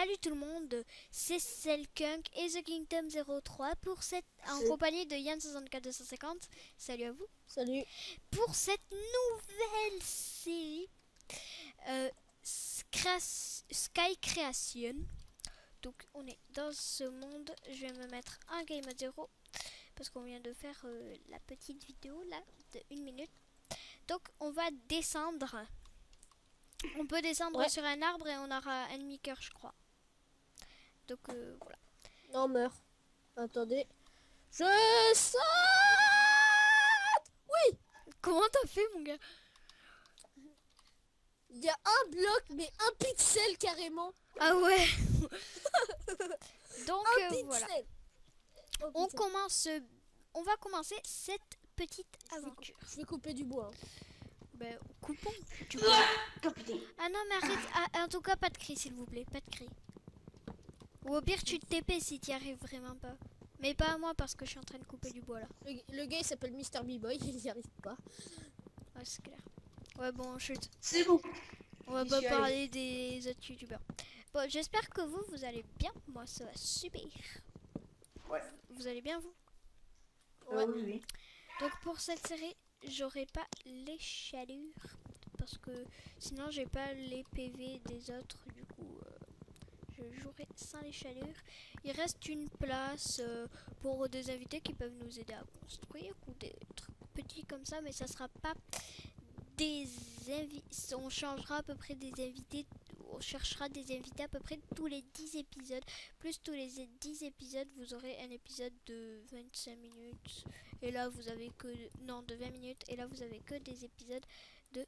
Salut tout le monde, c'est Selkunk et The Kingdom 03 pour en compagnie de Yann64250. Salut à vous. Salut. Pour cette nouvelle série Sky Creation. Donc on est dans ce monde. Je vais me mettre un game mode 0 parce qu'on vient de faire la petite vidéo là de 1 minute. Donc on va descendre. On peut descendre sur un arbre et on aura un demi-cœur, je crois. Donc voilà. Non, meurs. Attendez. Je saute. Oui. Comment t'as fait, mon gars? Il y a un bloc, mais un pixel carrément. Ah ouais. Donc voilà. Oh, on va commencer cette petite aventure. Je vais couper du bois. Ben, coupons du bois. Ah non, mais arrête. Ah, en tout cas, pas de cri, s'il vous plaît. Pas de cri. Ou au pire, tu te TP si t'y arrives vraiment pas. Mais pas à moi parce que je suis en train de couper du bois là. Le gars il s'appelle Mr. B-Boy, il n'y arrive pas. Ouais, c'est clair. Ouais, bon, chute. C'est bon. On va pas parler des autres youtubeurs. Bon, j'espère que vous allez bien. Moi, ça va super. Ouais. Vous allez bien, vous? Ouais. Oui. Donc, pour cette série, j'aurai pas les chalures. Parce que sinon, j'ai pas les PV des autres. Du coup, je jouerai sans les chalures. Il reste une place pour des invités qui peuvent nous aider à construire. Ou des trucs petits comme ça. Mais ça sera pas des invités. On changera à peu près des invités. On cherchera des invités à peu près tous les 10 épisodes. Plus tous les 10 épisodes, vous aurez un épisode de 25 minutes. Et là, vous avez que... Non, de 20 minutes. Et là, vous avez que des épisodes de...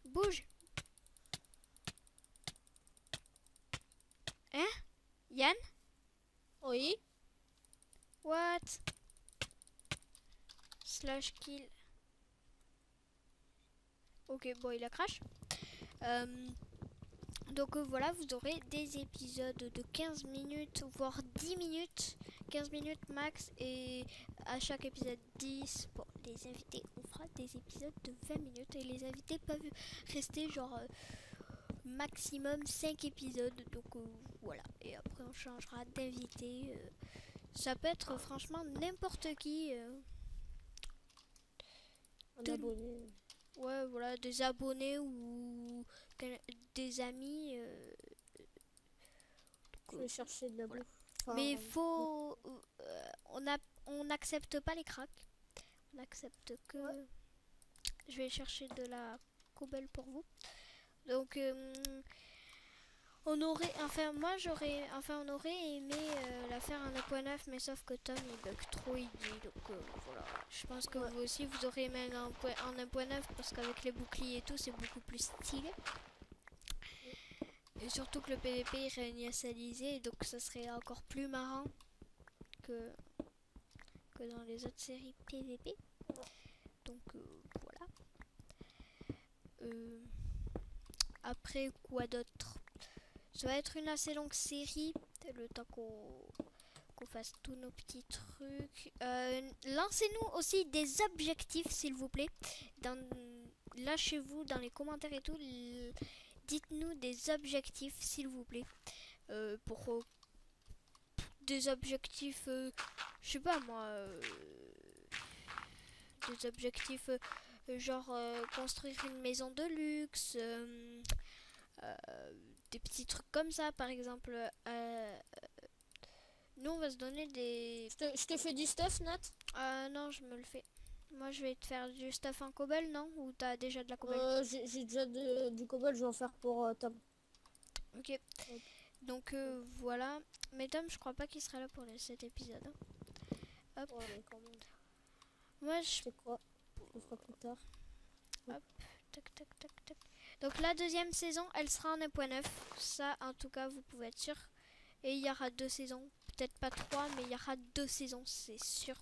Bouge! Hein? Yann? Oui. What? Slash kill. Ok, bon, il a crash. Donc voilà, vous aurez des épisodes de 15 minutes, voire 10 minutes. 15 minutes max. Et à chaque épisode 10. Bon, les invités, on fera des épisodes de 20 minutes. Et les invités peuvent rester genre maximum 5 épisodes. Donc voilà. Et après, on changera d'invité. Ça peut être franchement n'importe qui. Un abonné. Ouais, voilà, des abonnés ou des amis. Je vais chercher de la bouffe. Enfin, mais faut... on n'accepte pas les cracks. On accepte que... Ouais. Je vais chercher de la cobble pour vous. Donc... on aurait... Enfin, moi, j'aurais... Enfin, on aurait aimé la faire en 1.9, mais sauf que Tom, il bug trop, il dit. Donc, voilà. Je pense que vous aussi, vous aurez aimé en 1.9, parce qu'avec les boucliers et tout, c'est beaucoup plus stylé. Et surtout que le PVP est réinitialisé, donc ça serait encore plus marrant que dans les autres séries PVP. Donc voilà. Après, quoi d'autre? Ça va être une assez longue série, le temps qu'on fasse tous nos petits trucs. Lancez-nous aussi des objectifs, s'il vous plaît. Lâchez-vous dans les commentaires et tout. Dites-nous des objectifs, s'il vous plaît. Pour des objectifs, je sais pas moi. Des objectifs genre construire une maison de luxe. Des petits trucs comme ça, par exemple. Nous, on va se donner des... Je te fais du stuff, Nat? Non, je me le fais. Moi, je vais te faire du stuff en cobble, non? Ou t'as déjà de la cobble? J'ai déjà du cobble, je vais en faire pour Tom. Ok. Donc, voilà. Mais Tom, je crois pas qu'il sera là pour cet épisode. Hein. Hop. Ouais, mais quand même. Moi, Je sais quoi? Je le ferai plus tard. Hop. Tac, tac, tac, tac. Donc, la deuxième saison, elle sera en 1.9. Ça, en tout cas, vous pouvez être sûr. Et il y aura 2 saisons. Peut-être pas 3, mais il y aura 2 saisons, c'est sûr.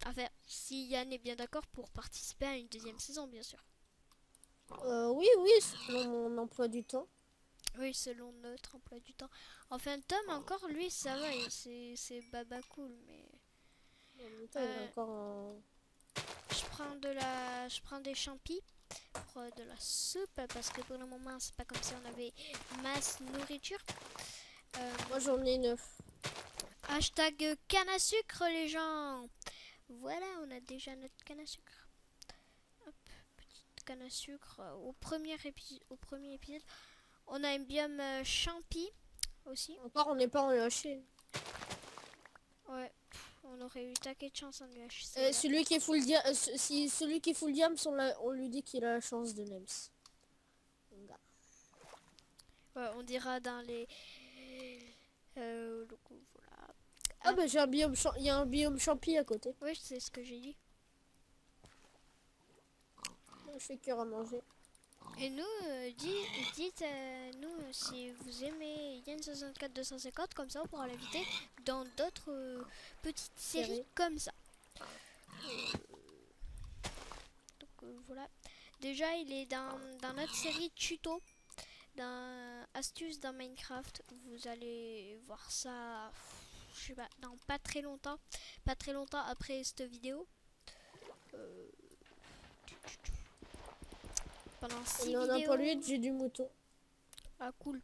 Enfin, si Yann est bien d'accord pour participer à une deuxième saison, bien sûr. Oui, selon mon emploi du temps. Oui, selon notre emploi du temps. Enfin, Tom, encore, lui, ça va, c'est baba cool, mais... En même temps, il est encore en... Je prends des champis pour de la soupe parce que pour le moment c'est pas comme si on avait masse nourriture. Moi j'en ai 9. Hashtag canne à sucre les gens. Voilà, on a déjà notre canne à sucre. Hop, petite canne à sucre. Au premier épisode, on a un biome champi aussi. Encore on n'est pas en UHC. Ouais, on aurait eu taquet de chance en UHC. Celui qui est full diam, si celui qui est full diam, on lui dit qu'il a la chance de NEMS. Ouais, on dira dans les... donc, voilà. Ah bah j'ai un biome, il y a un biome champi à côté. Oui, c'est ce que j'ai dit. Je fais cœur à manger. Et nous, dites nous si vous aimez Yen 64 250, comme ça on pourra l'inviter dans d'autres petites séries comme ça. Donc voilà. Déjà, il est dans notre série tuto, dans astuces dans Minecraft. Vous allez voir ça, je sais pas, dans pas très longtemps après cette vidéo. Pendant 6 On en a vidéos. pas lui, j'ai du mouton. Ah cool.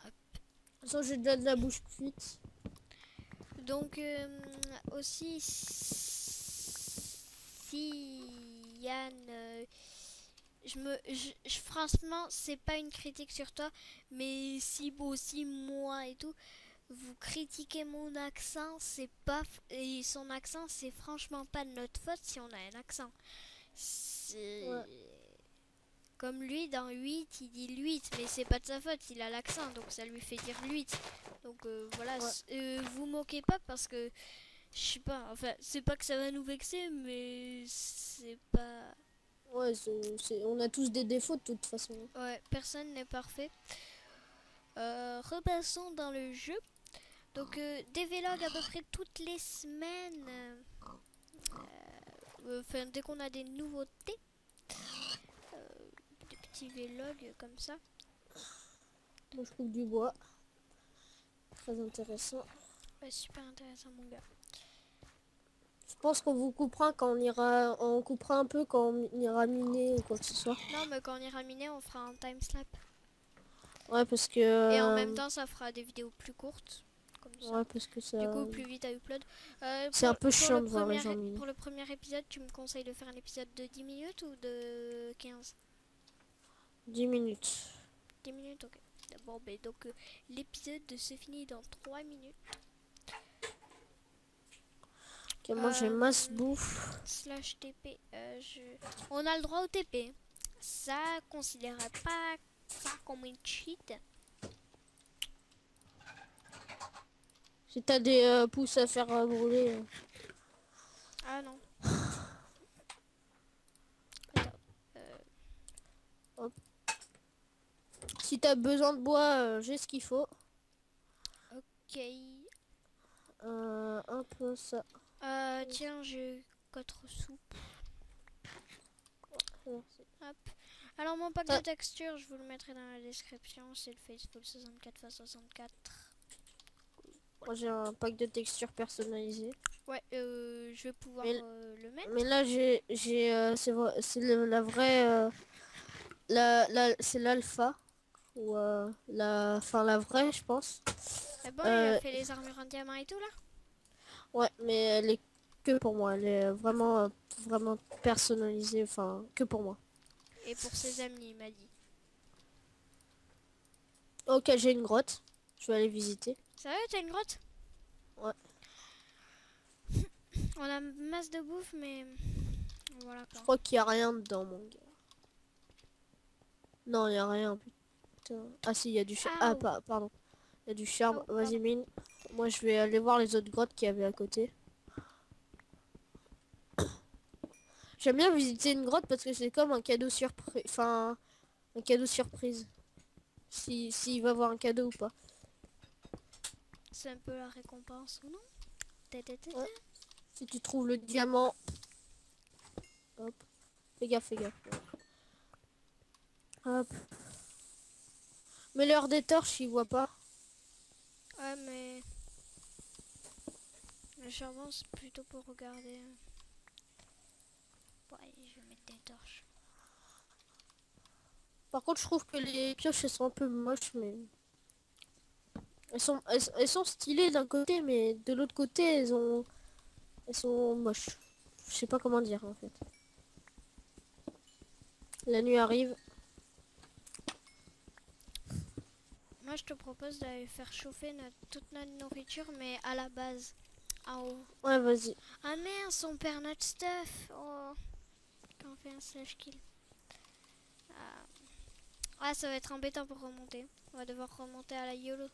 De toute façon j'ai déjà de la bouche cuite. Donc aussi si Yann, franchement c'est pas une critique sur toi, mais si aussi moi et tout, vous critiquez mon accent, c'est pas et son accent, c'est franchement pas de notre faute si on a un accent. C'est comme lui dans 8, il dit 8, mais c'est pas de sa faute, il a l'accent, donc ça lui fait dire 8. Donc voilà, vous moquez pas parce que je sais pas, enfin c'est pas que ça va nous vexer, mais c'est pas... Ouais, on a tous des défauts de toute façon. Ouais, personne n'est parfait. Repassons dans le jeu. Donc des vlogs à peu près toutes les semaines. Enfin, dès qu'on a des nouveautés. Des petits vlogs comme ça. Moi je coupe du bois. Très intéressant. Ouais, super intéressant mon gars. Je pense qu'on vous coupera quand on coupera un peu quand on ira miner ou quoi que ce soit. Non, mais quand on ira miner, on fera un timeslap. Ouais, parce que... Et en même temps, ça fera des vidéos plus courtes. Comme ça. Ouais, parce que ça... Du coup, plus vite à upload. c'est un peu chiant de voir les gens miner. Pour le premier épisode, tu me conseilles de faire un épisode de 10 minutes ou de 15? 10 minutes. 10 minutes, ok. Bon, ben donc l'épisode se finit dans 3 minutes. Ok, moi j'ai masse bouffe. Slash TP. On a le droit au TP. Ça considérera pas ça comme une cheat. Si t'as des pousses à faire brûler. Ah non. Attends, hop. Si t'as besoin de bois, j'ai ce qu'il faut. ok. Un peu ça. Tiens, j'ai 4 soupes. Merci. Hop. Alors mon pack de texture, je vous le mettrai dans la description. C'est le Faithful 64 x 64. Moi j'ai un pack de textures personnalisé. Ouais, je vais pouvoir le mettre. Mais là c'est la vraie c'est l'alpha ou la vraie je pense. Ah bon, il a fait les armures en diamant et tout là? Ouais, mais elle est que pour moi, elle est vraiment personnalisée, enfin que pour moi. Et pour ses amis, il m'a dit. Ok, j'ai une grotte, je vais aller visiter. Sérieux, t'as une grotte? Ouais. On a masse de bouffe, mais voilà quoi. Je crois qu'il y a rien dedans, mon gars. Non, il y a rien, putain. Ah si, il y a du charbon. Ah, pardon. Il y a du charbon. Oh, vas-y, mine. Moi, je vais aller voir les autres grottes qu'il y avait à côté. J'aime bien visiter une grotte parce que c'est comme un cadeau surprise. Enfin, un cadeau surprise. S'il va avoir un cadeau ou pas. c'est un peu la récompense ou non? Ouais. Si tu trouves le diamant. Hop. Fais gaffe, fais gaffe. Hop. Mais l'heure des torches, il voit pas. Ouais, mais le charbon, c'est plutôt pour regarder. Bon, allez, je vais mettre des torches. Par contre, je trouve que les pioches, elles sont un peu moches, mais... elles sont stylées d'un côté, mais de l'autre côté, elles sont moches. Je sais pas comment dire, en fait. La nuit arrive. Moi, je te propose d'aller faire chauffer toute notre nourriture, mais à la base, en haut. Ouais, vas-y. Ah merde, on perd notre stuff. Oh, quand on fait un slash kill. Ah, ça va être embêtant pour remonter. On va devoir remonter à la YOLO.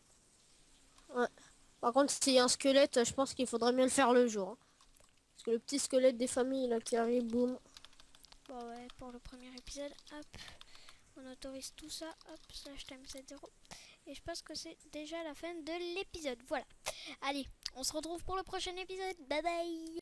Par contre, s'il y a un squelette, je pense qu'il faudrait mieux le faire le jour, hein. Parce que le petit squelette des familles, là, qui arrive, boum. Bon, ouais, pour le premier épisode, hop. On autorise tout ça, hop, slash time 7-0. Et je pense que c'est déjà la fin de l'épisode. Voilà. Allez, on se retrouve pour le prochain épisode. Bye bye.